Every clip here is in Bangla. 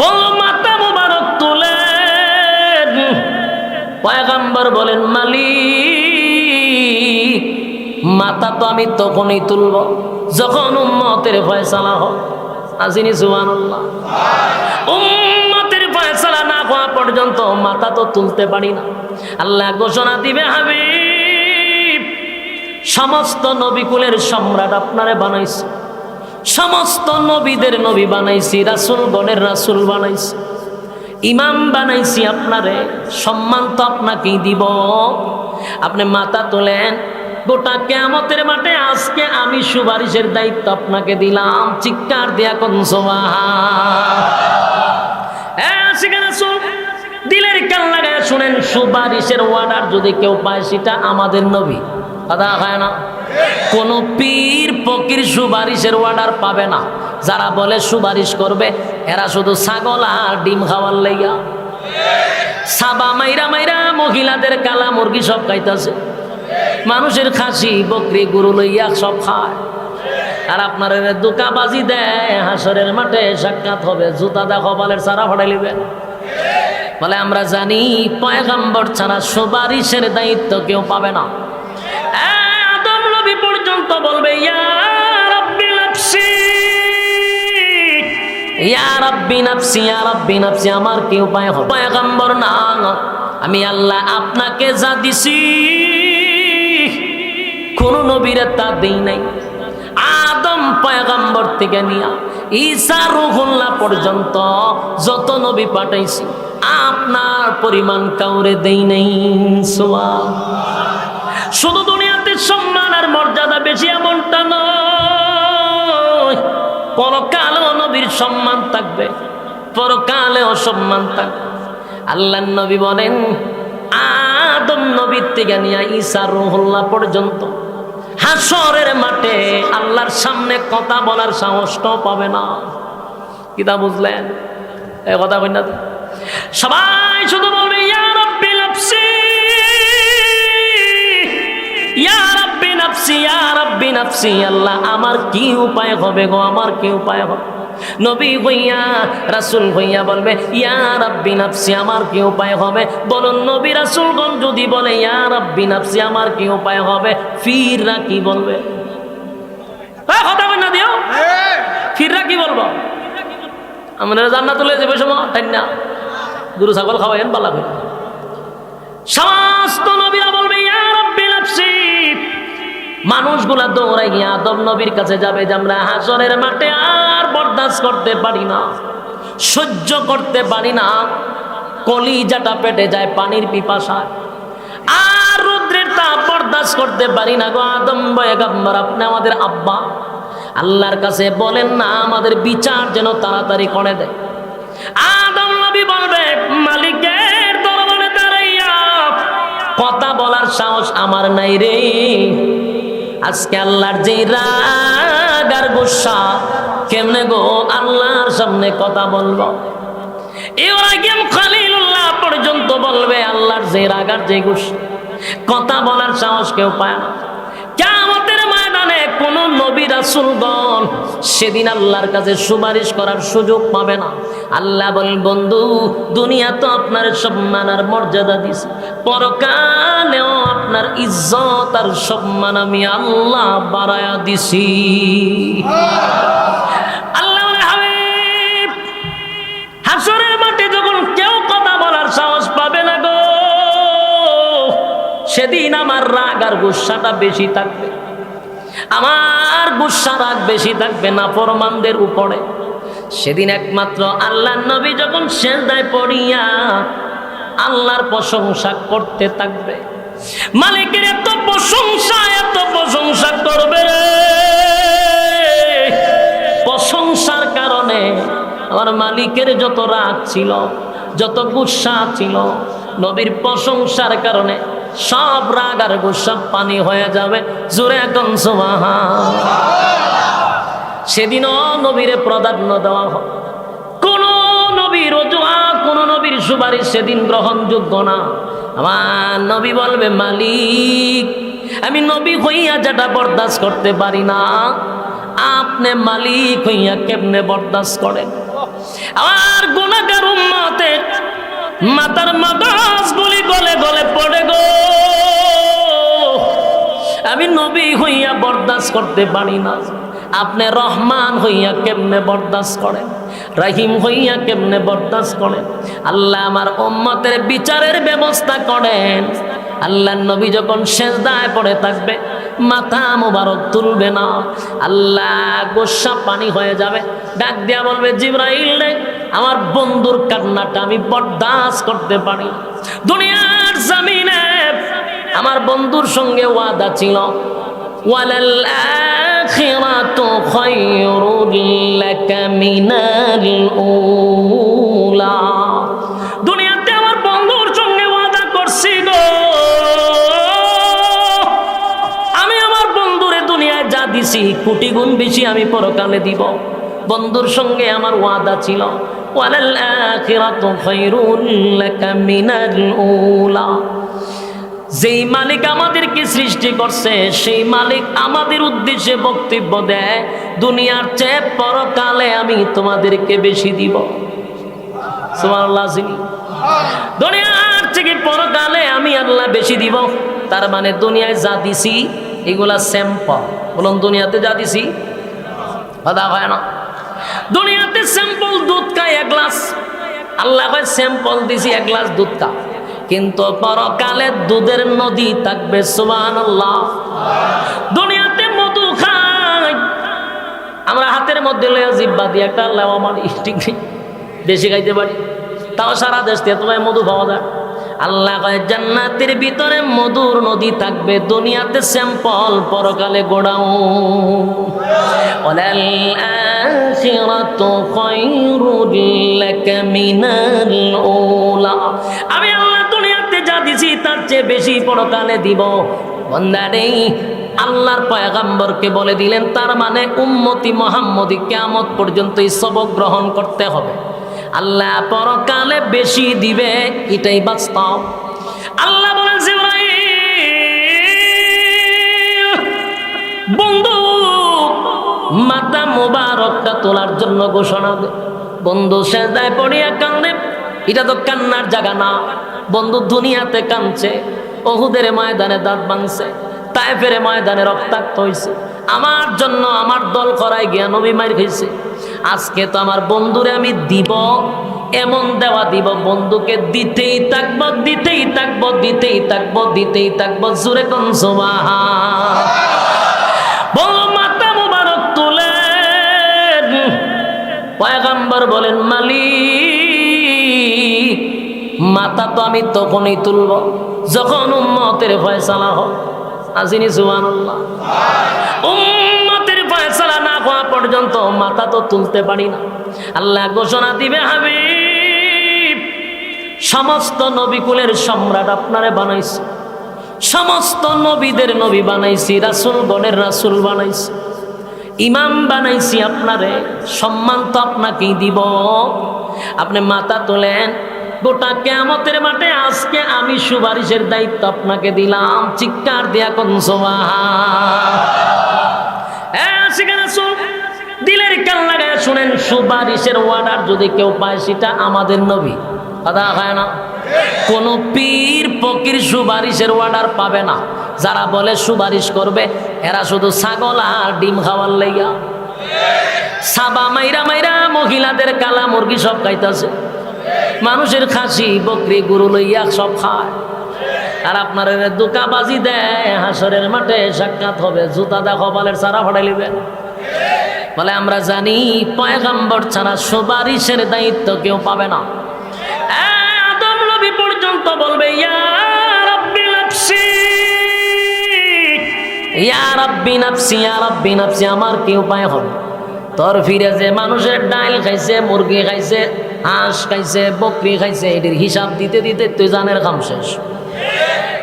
বলো মাথা মুবারক তুলেন। পয়গম্বর বলেন, মালিক মাথা তো আমি তখনই তুলব যখন উম্মতের ফয়সালা হয়। আসিনি সুবহানাল্লাহ। উম্মতের ফয়সালা না হওয়া পর্যন্ত মাথা তো তুলতে পারি না। আল্লাহ ঘোষণা দিবে, হাবিব সমস্ত নবীকুলের সম্রাট আপনারে বানাইছি, সমস্ত নবীদের নবী বানাইছি, রাসূলগণের রাসূল বানাইছি, ইমাম বানাইছি আপনারে, সম্মান তো আপনাকেই দিব। আপনি মাথা তোলেন, গোটা কিয়ামতের মাঠে আজকে আমি সুপারিশের দায়িত্ব আপনাকে দিলাম। চিৎকার দিয়া কোন সুবহান। দিলের কান লাগায় শুনেন, সুপারিশের ওয়ার্ডার যদি কেউ পায় সেটা আমাদের নবী। কথা হয় না? কোন পীর ফকির সুপারিশের ওয়ার্ডার পাবে না। যারা বলে সুপারিশ করবে এরা শুধু ছাগল আর ডিম খাওয়ার লাইগা, সাবা মাইরা মাইরা মহিলাদের কালা মুরগি সব খাইতেছে, মানুষের খাসি বকরি গরু লইয়া সব খায়। আর আপনার দোকাবাজি দেয়, হাসরের মাঠে সাক্ষাৎ হবে, জুতা দা কপালের সারা ফটাই লিবেন। বলে আমরা জানি পয়গম্বর ছাড়া সুপারিশের দায়িত্ব কেউ পাবে না। আদম নবী পর্যন্ত বলবে, ইয়া রাব্বি নাফসি, ইয়া রাব্বি নাফসি, ইয়া রাব্বি নাফসি, আমার কি উপায় হবে? পয়গম্বর না, আমি আল্লাহ আপনাকে যা দিছি কোন নবীরে তা দেই নাই। আদম পয়গম্বর থেকে নিয়া ঈসা রূহুল্লাহ পর্যন্ত যত নবী পাঠাইছি আপনার পরিমাণ কাউরে দেই নাই। শুধু দুনিয়াতে সম্মান আর মর্যাদা বেশি এমনটা নয়, পরকালেও নবীর সম্মান থাকবে, পরকালেও সম্মান থাকবে। আল্লাহর নবী বলেন, আদম নবীর থেকে নিয়ে ঈসা রূহুল্লাহ পর্যন্ত হাসরের মাঠে আল্লাহর সামনে কথা বলার সাহসটাও পাবে না। কিতা বুঝলেন? এই কথা কই না, সবাই শুধু বলবে ইয়া রাব্বি নাফসি, ইয়া রাব্বি নাফসি, ইয়া রাব্বি নাফসি। আল্লাহ আমার কি উপায় হবে গো, আমার কি উপায় হবে? নবী হইয়া রাসূল হইয়া বলবে ইয়া রাব্বি নাফসি, আমার কি উপায় হবে? বলুন নবী রাসূলগণ যদি বলে ইয়া রাব্বি নাফসি, আমার কি উপায় হবে, ফিররা কি বলবে? কথা বল না দিও, ফিররা কি বলবো? আমরা জান্নাতুল যাবে সময় তাই না, গরু ছাগল খাওয়াইন পালা করে। সমস্ত নবীরা বলবে ইয়া রাব্বি নাফসি। মানুষগুলা দৌড়াই গিয়ে আদম নবীর কাছে যাবে যে আমরা হাসরের মাঠে আর বরদাস্ত করতে পারি না, সহ্য করতে পারি না, কলিজাটা পেটে যায় পানির পিপাসায়, আর রৌদ্রের তাপ বরদাস্ত করতে পারি না গো আদম পয়গম্বর, আপনি আমাদের আব্বা, আল্লাহর কাছে বলেন না আমাদের বিচার যেন তাড়াতাড়ি করে দেয়। আদম নবী বলবে মালিকের দরবারে দাঁড়াইয়া কথা বলার সাহস আমার নাই রে। আজকে আল্লাহর যে রাগ আর গুসা, কেমনে গো আল্লাহর সামনে কথা বলবো? ইব্রাহিম খলিলুল্লাহ পর্যন্ত বলবে আল্লাহর যে রাগ আর যে গুসা, কথা বলার সাহস কেউ পায় না। কিয়ামতের ময়দানে কোন নবী রাসূলগণ সেদিন আল্লাহর কাছে সুপারিশ করার সুযোগ পাবে না। আল্লাহ বলেন বন্ধু, দুনিয়া তো আপনার সম্মান আর মর্যাদা দিছি, পরকালেও আপনার ইজ্জত আর সম্মান আমি আল্লাহ বাড়ায়া দিছি। আল্লাহ বলে হাবিব, হাসরের মাঠে যখন কেউ কথা বলার সাহস পাবে না গো, সেদিন আমার রাগ আর গুসাটা বেশি থাকবে, আমার গুসা রাগ বেশি থাকবে না ফরমানদের উপরে। সেদিন একমাত্র আল্লাহর নবী যখন সিজদায় পড়িয়া আল্লাহর প্রশংসা করতে থাকবে, মালিকের এত প্রশংসা করবে রে, প্রশংসার কারণে আমার মালিকের যত রাগ ছিল, যত গুসা ছিল, নবীর প্রশংসার কারণে সব রাগ আর গুসা পানি হয়ে যাবে। জোরে এখন সুবহান। সেদিনও নবীরে প্রাধান্য দেওয়া হয়, কোন নবীর অজুহাত, কোন নবীর সুপারিশ সেদিন গ্রহণযোগ্য না। আমার নবী বলবে মালিক, আমি নবী হইয়া যেটা বরদাস্ত করতে পারি না, আপনি মালিক হইয়া কেমনে বরদাস্ত করেন? আমার গুনাহ মাথার মাদাস গুলি গলে গলে পড়ে গো। আমি নবী হইয়া বরদাস্ত করতে পারি না, আপনি রহমান হইয়া কেমনে বরদাস্ত করেন, রহিম হইয়া কেমনে বরদাস্ত করেন। আল্লাহ আমার উম্মতের বিচারের ব্যবস্থা করেন। আল্লাহ নবী যখন সেজদায় পড়ে থাকবে, মাথা মোবারক তুলবে না, আল্লাহ গোসা পানি হয়ে যাবে, ডাক দিয়া বলবে জিবরাইল রে, আমার বন্ধুর কান্নাটা আমি বরদাস্ত করতে পারি। দুনিয়ার জমিনে আমার বন্ধুর সঙ্গে ওয়াদা ছিল, ওয়ালাল আখিরাতু খায়রুল লাকা মিনাল উলা। দুনিয়াতে আমার বন্ধুর সঙ্গে ওয়াদা করছি গো, আমি আমার বন্ধুরে দুনিয়ায় যা দিছি কোটি গুণ বেশি আমি পরকালে দিব। বন্ধুর সঙ্গে আমার ওয়াদা ছিল, ওয়ালাল আখিরাতু খায়রুল লাকা মিনাল উলা। যেই মালিক আমাদেরকে সৃষ্টি করছে, সেই মালিক আমাদের উদ্দেশ্যে বক্তব্য দেয়, দুনিয়ার চেয়ে পরকালে আমি তোমাদেরকে বেশি দিব। সুবহানাল্লাহ। দুনিয়ার থেকে পরকালে আমি আল্লাহ বেশি দিব। তার মানে দুনিয়ায় যা দিছি এগুলা স্যাম্পল। বলুন, দুনিয়াতে যা দিছি কথা হয় না। দুনিয়াতে স্যাম্পল দুধ খায় 1 গ্লাস, আল্লাহ কয় স্যাম্পল দিছি 1 গ্লাস দুধ খা, কিন্তু পরকালে দুধের নদী থাকবে। সুবহানাল্লাহ। দুনিয়াতে মধু খাই, আমরা হাতের মধ্যে লইয়া জিব্বা দিয়ে একটা লেওয়া মারি, ঠিক বেশি খাইতে পারি, তাও সারা দেশ থেকে তোমায় মধু পাওয়া যায়। আল্লাহ কয় জান্নাতের ভিতরে মধুর নদী থাকবে, দুনিয়াতে স্যাম্পল, পরকালে গোড়াও। ওয়ালাল আখিরাতু খায়রুল লাকা মিনাল উলা। আমি আল্লাহ দুনিয়াতে যা দিছি তার চেয়ে বেশি পরকালে দিব। বান্দারে, আল্লাহর পয়গম্বরকে বলে দিলেন, তার মানে উম্মতি মুহাম্মদী কিয়ামত পর্যন্ত এই সবক গ্রহণ করতে হবে। আল্লাহ পরকালে বেশি দিবে, এটাই বাস্তব। আল্লাহ বলেন জিবরাইল বন্ধু মাথা মোবারকটা তোলার জন্য ঘোষণা দে। বন্ধু সেজদায় পড়িয়া কান্দে, এটা তো কান্নার জায়গা না। বন্ধু দুনিয়াতে কাঁদছে, উহুদের ময়দানে দাঁত ভাঙছে, তায়েফের ময়দানে রক্তাক্ত হয়েছে, আমার জন্য আমার দল করায় গিয়া নবী মাইর খাইছে। আজকে তো আমার বন্ধুরে আমি দিব, এমন দেওয়া দিব, বন্ধুকে দিতেই থাকবো, দিতেই থাকবো, দিতেই থাকবো, দিতেই থাকবো। জোরে কোন সুবহান। বলো মাথা মোবারক তুলেন। পয়গম্বর বলেন, মালিক মাথা তো আমি তখনই তুলব যখন উম্মতের ফয়সালা হোক। আসিনি সুবহানাল্লাহ। উম্মতের ফয়সালা না হওয়া পর্যন্ত মাথা তো তুলতে পারি না। আল্লাহ ঘোষণা দিবে, হাবিব সমস্ত নবীকুলের সম্রাট আপনারে বানাইছি, সমস্ত নবীদের নবী বানাইছি, রাসূলগণের রাসূল বানাইছি, ইমাম বানাইছি আপনারে, সম্মান তো আপনাকেই দিব। আপনি মাথা তোলেন, গোটা কিয়ামতের মাঠে আজকে আমি সুপারিশের দায়িত্ব আপনাকে দিলাম। চিৎকার দিয়া কোন সুবহান। দিলের কান লাগায় শুনেন, সুপারিশের অর্ডার যদি কেউ পায় সেটা আমাদের নবী। কথা হয় না? কোন পীর ফকির সুপারিশের অর্ডার পাবে না। যারা বলে সুপারিশ করবে, এরা শুধু ছাগল আর ডিম খাওয়ার লাইগা, সাবা মাইরা মাইরা মহিলাদের কালা মুরগি সব খাইতেছে, মানুষের খাসি বকরি গরু লইয়া সব খায়। আর আপনার দোকাবাজি দেয়, হাসরের মাঠে সাক্ষাৎ হবে, জুতা দা কপালের সারা ফটাই লিবেন। বলে আমরা জানি পয়গম্বর ছাড়া সুপারিশের দায়িত্ব কেউ পাবে না। আদম নবী পর্যন্ত বলবে, ইয়া রাব্বি নাফসি, ইয়া রাব্বি নাফসি, ইয়া রাব্বি নাফসি। আমার কি উপায় হবে? তোর ফিরে যে মানুষের ডাইল খাইছে, মুরগি খাইছে, হাঁস খাইছে, বকরি খাইছে, এটির হিসাব দিতে দিতে তুই জানের কাম শেষ।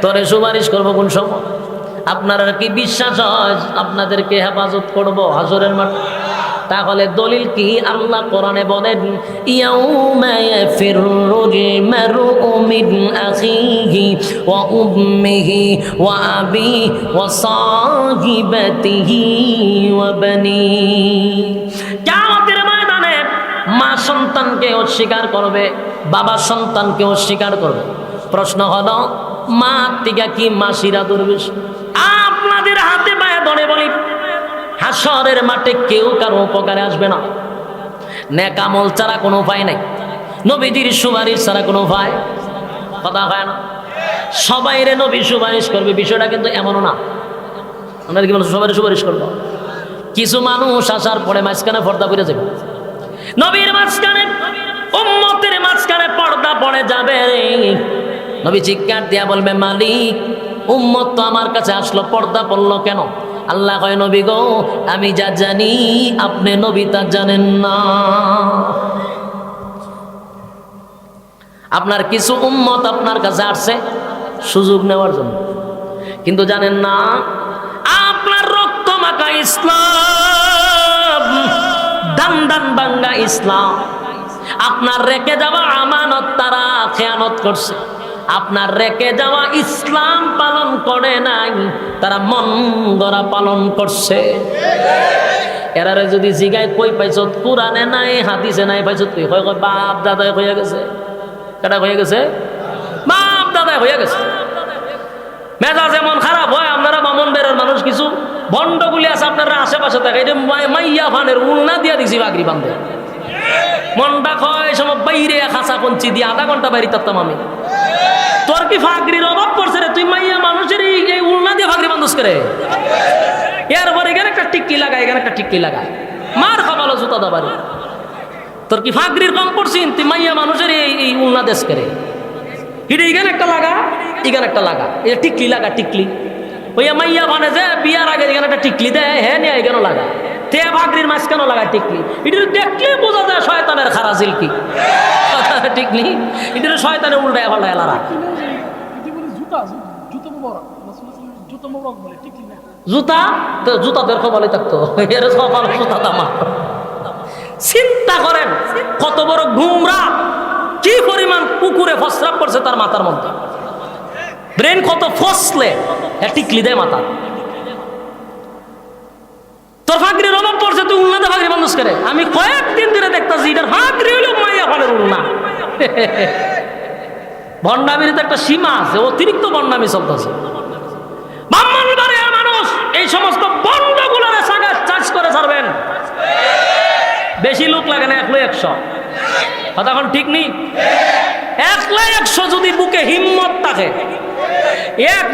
তোরে সুপারিশ করবো কোন সময়? আপনারা কি বিশ্বাস হয় আপনাদেরকে হেফাজত করব হাসরের মাঠে? তাহলে দলিল কি? আল্লাহ কোরআনে বলেন, ইয়াউমা ইয়াফিরুল মারউ মিন আখিহি ওয়া উম্মিহি ওয়া আবি ওয়া সাহিবাতিহি ওয়া বানি। কিয়ামতের ময়দানে মা সন্তানকে অস্বীকার করবে, বাবা সন্তানকে অস্বীকার করবে। প্রশ্ন হলো মা থেকে কি মাসিরা দুর্বিষ? আপনাদের হাতে পায়ে ধরে বলি, হাসরের মাঠে কেউ কারো উপকারে আসবে না। নেক আমল ছাড়া কোনো উপায় নাই, নবীজির সুপারিশ ছাড়া কোনো উপায় কথা হয় না। সবাই রে নবী সুপারিশ করবে, বিষয়টা কিন্তু এমনও না। আমরা কি বলছো সবাই সুপারিশ করবো? কিছু মানুষ আসার পরে মাঝখানে পর্দা পড়ে যাবে, নবীর মাঝখানে উম্মতের মাঝখানে পর্দা পড়ে যাবে। নবী চিৎকার দিয়া বলবে, মালিক উম্মত তো আমার কাছে আসলো, পর্দা পড়লো কেন? আল্লাহ কয়, নবী গো আমি যা জানি আপনি নবী তা জানেন না। আপনার কিছু উম্মত আপনার কাছে আসছে সুযোগ নেওয়ার জন্য, কিন্তু জানেন না আপনার রক্ত মাখা ইসলাম, দান দান বাঙ্গা ইসলাম, আপনার রেখে যাওয়া আমানত তারা খেয়ানত করছে। আপনার রেখে যাওয়া ইসলাম পালন করে নাই, তারা মন গড়া পালন করছে। এরারে যদি জিগায় কই পাইছ, কোরআনে নাই হাদিসে নাই পাইছ, তুই কয় বাপ দাদাই হয়ে গেছে। কেটা হয়ে গেছে? বাপ দাদাই হয়ে গেছে। মেজাজ এমন খারাপ হয়, আপনারা মামুন বেরের মানুষ কিছু ভণ্ডগুলি আছে আপনারা আশেপাশে থাকে, এটা মাইয়া ফানের উলনা দিয়া দিছি বাগরি বান্ধে। মনটা কয় সময় বাইরে খাঁচা কঞ্চি দিয়ে আধা ঘন্টা বাইরে থাকতাম আমি। তোর কি ফাগরির অভাব পড়ছে রে? তুই মাইয়া মানুষের এই উলনা দিয়ে ফাগরি বান্ধস করে, এরপর এখানে একটা টিক্কি লাগায়, এখানে একটা টিক্কি লাগায়, মার খাবালো জুতা দাবারি। তোর কি ফাগরির কম পড়ছিস? তুই মাইয়া মানুষের এই উলনা দেশ করে, এটা এখানে একটা লাগা, এখানে একটা লাগা, এটা টিকলি লাগা, টিকলি ওই মাইয়া মানে যে বিয়ার আগে এখানে একটা টিকলি দেয়, হ্যাঁ নিয়ে এখানে লাগা, তে ভাগরির মাঝখানেও লাগা টিকলি। এটা দেখলে বোঝা যায় শয়তানের খারাজিল কি টিকলি, এটা শয়তানের উল্টায় পাল্টায় লারা। জুতা তো জুতাদের খবরে থাকতো, এর সকাল জুতা দামা। চিন্তা করেন কত বড় গুমরা, কি পরিমাণ পুকুরে ফসরাপ করছে তার মাথার মধ্যে, ব্রেন কত ফসলে টিকলি দেয় মাথা। তোর ফাঁকরির অভাব পড়ছে, তুই উন্নতে ফাঁকরি মানুষ করে। আমি কয়েকদিন ধরে দেখতেছি এটার ফাঁকরি হইল মাইয়া ফলের উন্না। ভণ্ডামির তো একটা সীমা আছে, অতিরিক্ত ভণ্ডামি চলতেছে। মানুষ এই সমস্ত ভণ্ডগুলোর চাষ করে ছাড়বেন, বেশি লোক লাগে না, 100 কথা এখন ঠিক নেই। 100 যদি বুকে হিম্মত থাকে,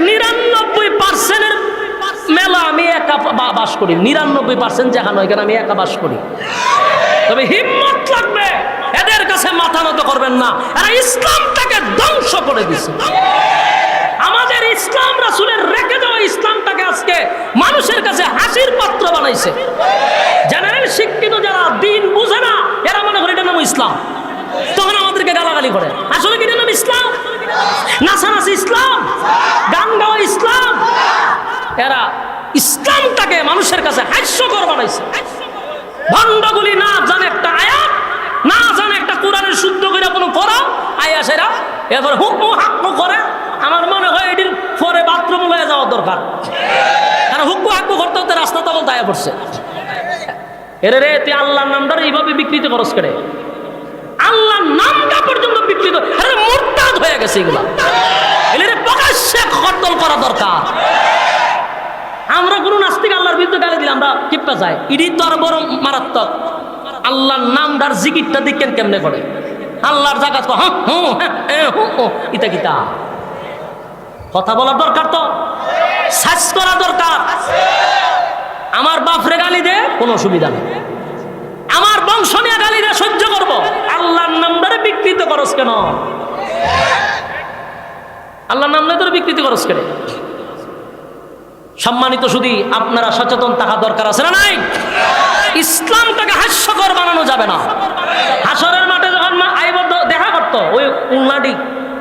99% মেলা আমি একা বাস করি, 99% যেখানে ওইখানে আমি একা বাস করি। তবে হিম্মত লাগবে, এদের কাছে মাথা নত করবেন না, এরা ইসলামটাকে ধ্বংস করে দিছে। আমাদের ইসলাম রাসূলের রেখে দেওয়া ইসলামটাকে আজকে মানুষের কাছে হাসির পাত্র বানাইছে। জেনারেল শিক্ষিত যারা দিন বুঝে না, এরা মনে করে এটা নাম ইসলাম, তখন আমাদেরকে গালাগালি করে। আসলে কি এটা নাম ইসলাম? নাচানাচি ইসলাম, গান গাওয়া ইসলাম। এরা ইসলামটাকে মানুষের কাছে হাস্যকর বানাইছে। ভণ্ডগুলি না জানে একটা আয়াত, না জানে একটা কোরআনের শুদ্ধ করে কোনো পড়া আয়াসেরা, এরপর হুকু হাক্কু করে। আমার মনে হয় এটির পরে বাথরুম লয়ে যাওয়া দরকার, কারণ হুকু হাক্কু করতে হতে রাস্তা তখন দায়া পড়ছে। এরে রে তুই আল্লাহর নামটা এইভাবে বিকৃত খরচ করে, আল্লাহর নামটা পর্যন্ত বিকৃত, আরে মুরতাদ হয়ে গেছে এগুলা। এর প্রকাশ্যে খতল করা দরকার। আমরা কোনো নাস্তিক আল্লাহর বিরুদ্ধে গালি দিলে আমরা কিপটা যাই, ইডি তো আর বড় মারাত্মক। আল্লাহর নামটার জিকিরটা দেখেন কেমনে করে, আল্লাহর জায়গা তো ইতা কিতা কথা বলার দরকার, তো সার্চ করা দরকার। আমার বাপরে গালি দে কোনো অসুবিধা নেই, আমার বংশ নিয়ে গালি দে সহ্য করবো, আল্লাহর নামটারে বিকৃত করস কেন? আল্লাহর নাম তোর বিকৃতি করস কেন? সম্মানিত শুধু আপনারা সচেতন থাকা দরকার আছে না নাই? ইসলামটাকে হাস্যকর বানানো যাবে না। হাসরের মাঠে যখন আইবদ্ধ দেখা করতো, ওই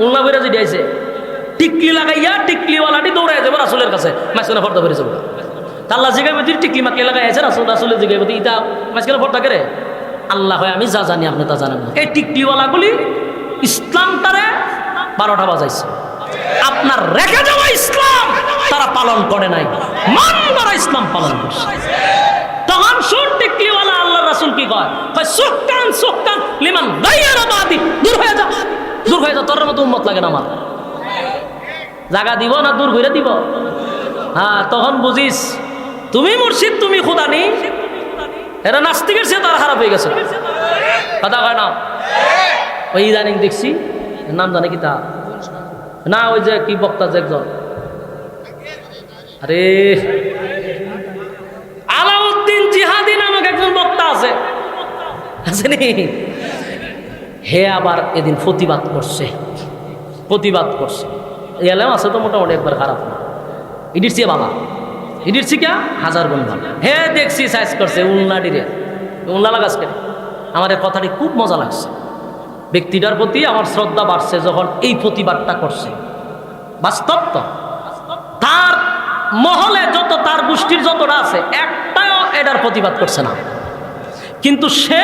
উল্লা বেড়ে যে দিয়েছে টিকলি লাগাইয়া, টিকলিওয়ালাটি দৌড়াই যাবে রাসূলের কাছে, মাঝখানে ফর্দা বেড়ে যাবে। আল্লাহ জিগাইবে তুই টিকলি মাকলি লাগাইছে, রাসূলের জিগাইবে তুই ইটা মাঝখানে ফর্দা করে। আল্লাহ হয় আমি যা জানি আপনি তা জানেন না। এই টিকলিওয়ালাগুলি ইসলামটারে 12টা বাজাইছে। আপনার রেখে যাওয়া ইসলাম তারা পালন করে নাই, মান করা ইসলাম পালন করছে। তখন শুন টিকলিওয়ালা আল্লাহ রাসূল কি কয়, সুহকান সুহকান লিমান গায়রা বাদি, দূর হয়ে যা, দূর হয়ে যা, তোর মতো উম্মত লাগে না আমার। জায়গা দিব না দূর করে দিব? হ্যাঁ, তখন বুঝিস তুমি মুর্শিদ, তুমি খোদা নি। এরা নাস্তিকের চেয়ে তার খারাপ হয়ে গেছে, কথা কয় না? ওই ইদানিং দেখছি, নাম জানে কি তা না, ওই যে কি বক্তা যে একজন, আরে আলাউদ্দিন জিহাদি নামক একজন বক্তা আছে, আসেনি? হে আবার এদিন প্রতিবাদ করছে, প্রতিবাদ করছে। এলাম আছে তো মোটামুটি একবার খারাপ না, ইডির চেয়ে বাবা, ইডির চিকা হাজার গুণ ভালো। হে দেখছি সাইজ করছে উল্লাডিরে, উল্লা লাগাস কেন? আমার এই কথাটি খুব মজা লাগছে। ব্যক্তিটার প্রতি আমার শ্রদ্ধা বাড়ছে যখন এই প্রতিবাদটা করছে। বাস্তব তো তার মহলে যত, তার গোষ্ঠীর যতটা আছে, একটাও এটার প্রতিবাদ করছে না, কিন্তু সে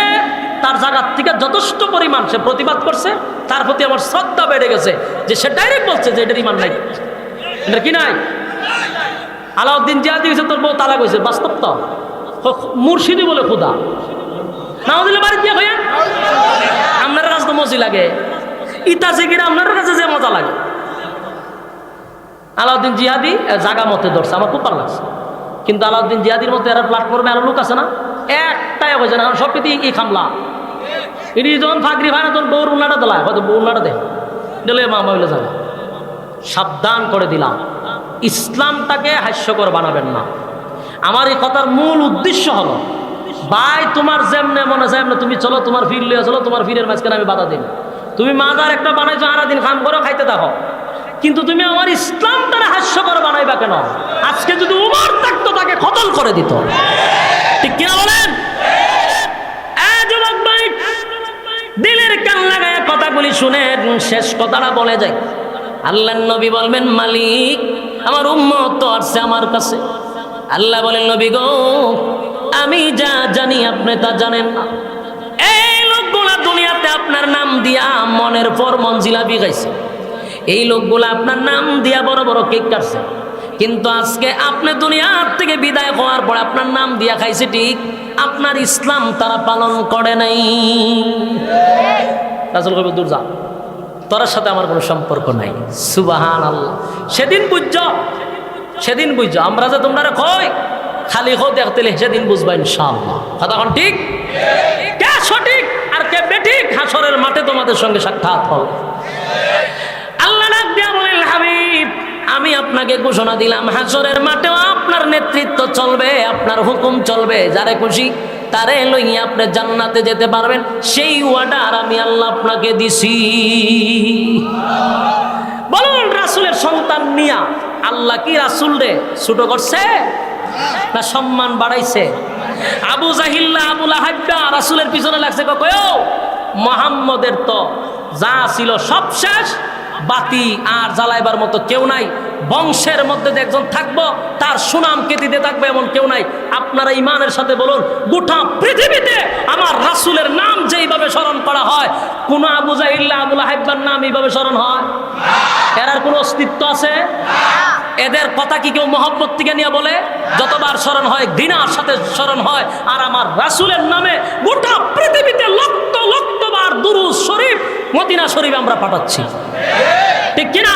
তার জায়গার থেকে যথেষ্ট পরিমাণ সে প্রতিবাদ করছে। তার প্রতি আমার শ্রদ্ধা বেড়ে গেছে যে সে ডাইরেক্ট বলছে যে এটার ইমান নাই, এটা কি নাই। আলাউদ্দিন জিহাদি হয়েছে, তোর বউ তালাক হয়েছে, বাস্তব তো। মুর্শিদি বলে খুদা না দিলে বাড়ি দিয়ে ভাইয়া, আপনার কাছে তো মজি লাগে, ইটা জিগিরা আপনার কাছে যে মজা লাগে। আলাউদ্দিন জিহাদি জাগা মতে ধরছে, আমার খুব ভালো লাগছে। কিন্তু আলাউদ্দিন জিহাদির মধ্যে এরা প্ল্যাটফর্মে আরো লোক আছে না, একটাই হয়েছে না, সব কিছু ই খামলা। এটি যখন ফাঁকরি ভাই না, তখন বউর উন্নাটা দোলায়, হয়তো বউ উন্নাটা দেয়, দিলে মা মাইলে যাবে। সাবধান করে দিলাম, ইসলামটাকে হাস্যকর বানাবেন না। আমার এই কথার মূল উদ্দেশ্য হলো, ভাই তোমার যেমনে মনে যায় এমনি তুমি চলো, তোমার ফির লিয়ে চলো, তোমার ফিরের মাঝখানে আমি বাধা দিন। তুমি মাজার একটা বানাইছো, সারা দিন খাম করে খাইতে দেখো, কিন্তু তুমি আমার ইসলামটারে হাস্যকর বানাইবা কেন? আজকে যদি উমর থাকতো তাকে কতল করে দিত, ঠিক কিনা বলেন? যুবক ভাই, দিলের কান লাগায় কথাগুলি শুনে শেষ কথাটা বলে যায়। আল্লাহর নবী বলবেন, মালিক আমার উম্মত তো আসছে আমার কাছে। আল্লাহ বলেন, নবী গো আমি যা জানি আপনি তা জানেন না। এই লোকগুলা দুনিয়াতে আপনার নাম দিয়া মনের পর মন জিলাপি খাইছে, এই লোকগুলা আপনার নাম দিয়া বড় বড় কেক কাটছে, কিন্তু আজকে আপনি দুনিয়ার থেকে বিদায় হওয়ার পর আপনার নাম দিয়া খাইছে ঠিক, আপনার ইসলাম তারা পালন করে নাই। রাসূল কইবে, দূর যা, তোর সাথে আমার কোনো সম্পর্ক নাই। সুবহানাল্লাহ। সেদিন বুঝছো, সেদিন বুঝছো। আমরা যে তোমরা কই খালি হো দেখতে, সেদিন বুঝবা ইনশাআল্লাহ। কথা কোন ঠিক? কে সঠিক আর কে বেঠিক হাসরের মাঠে তোমাদের সঙ্গে সাক্ষাৎ হবে। আল্লাহ ডাক দিয়া বলেন, হাবিব আমি আপনাকে ঘোষণা দিলাম, হাসরের মাঠেও আপনার নেতৃত্ব চলবে, আপনার হুকুম চলবে, যারে খুশি তারে লইয়া আপনি জান্নাতে যেতে পারবেন, সেই ওয়ার্ডার আমি আল্লাহ আপনাকে দিছি। বলুন, রাসূলের সন্তান নিয়া আল্লাহ কি রাসূল রে ছোট করছে না সম্মান বাড়াইছে? আবু জাহিল্লা আবু লাহাব্বা রাসূলের পিছনে লাগছে, কয়ও মুহাম্মদের তো যা ছিল সব শেষ, বাতি আর জ্বালাইবার মতো কেউ নাই, বংশের মধ্যে যে একজন থাকবো তার সুনাম কেতিতে থাকবে এমন কেউ নাই। আপনারা ইমানের সাথে বলুন, গোটা পৃথিবীতে আমার রাসূলের নাম যেইভাবে স্মরণ করা হয়, কোন আবু জাহিল্লা আবু লাহাব্বার নাম এইভাবে স্মরণ হয়? এর আর কোনো অস্তিত্ব আছে? এদের কথা কি কেউ মহব্বত থেকে নিয়ে বলে? যতবার স্মরণ হয় ঘৃণার সাথে স্মরণ হয়। আর আমার রাসূলের নামে গোটা পৃথিবীতে লক্ষ লক্ষ বার দুরূদ শরীফ মদিনা শরীফ আমরা পাঠাচ্ছি, ঠিক কিনা?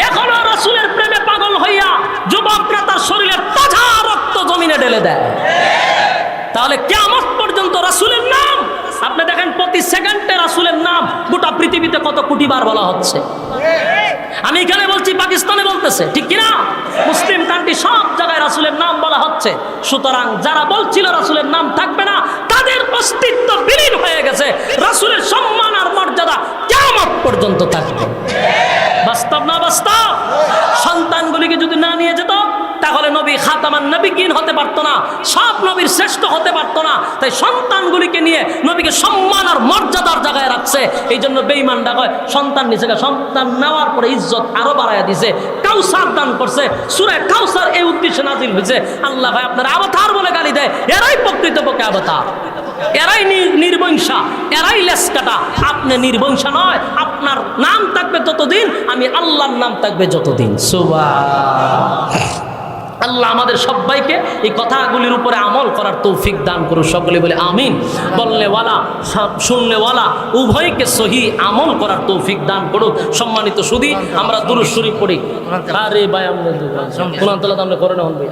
এখনো রাসূলের প্রেমে পাগল হইয়া যুবকরা তার শরীরের তাজা রক্ত জমিনে ঢেলে দেয়। তাহলে কিয়ামত পর্যন্ত রাসূলের নাম আপনি দেখেন, প্রতি সেকেন্ডে রাসূলের নাম গোটা পৃথিবীতে কত কোটি বার বলা হচ্ছে। আমি এখানে বলছি, পাকিস্তানে বলতেছে, ঠিক কিনা? মুসলিম কান্ট্রি সব জায়গায় রাসূলের নাম বলা হচ্ছে। সুতরাং যারা বলছিল রাসূলের নাম থাকবে না, তাদের অস্তিত্ব বিলীন হয়ে গেছে। রাসূলের সম্মান আর মর্যাদা কিয়ামত পর্যন্ত থাকবে। বাস্তব না বাস্তব? সন্তানগুলিকে যদি না নিয়ে যেত তাহলে নবী খাতামান নবিয়্যিন হতে পারতো না, সব নবীর শ্রেষ্ঠ হতে পারতো না। তাই সন্তানগুলিকে নিয়ে নবীকে সম্মান আর মর্যাদার জায়গায় রাখছে। এই জন্য বেঈমানরা কয় সন্তান নিছে, সন্তান নেওয়ার পরে ইজ্জত আরো বাড়াইয়া দিছে। কাউসার দান করছে, সূরা কাউসার এই উদ্দেশ্যে নাজিল হয়েছে। আল্লাহ ভাই আপনার অবতার বলে গালি দেয়, এরাই প্রকৃতপক্ষে অবতার, এরাই নির্বংশা, এরাই লেসকাটা। আপনি নির্বংশা নয়, আপনার নাম থাকবে ততদিন, আমি আল্লাহর নাম থাকবে যতদিন। সুবহান। আল্লাহ আমাদের সবাইকে এই কথাগুলির উপরে আমল করার তৌফিক দান করুন। সকলে বলে আমিন। বলনেওয়ালা শুননেওয়ালা উভয়কে সহি আমল করার তৌফিক দান করুক। সম্মানিত সুধী, আমরা দুরূদ শরীফ পড়ি। আরে ভাই আমরা কোরআন তেলাওয়াত আমরা করে না হন ভাই।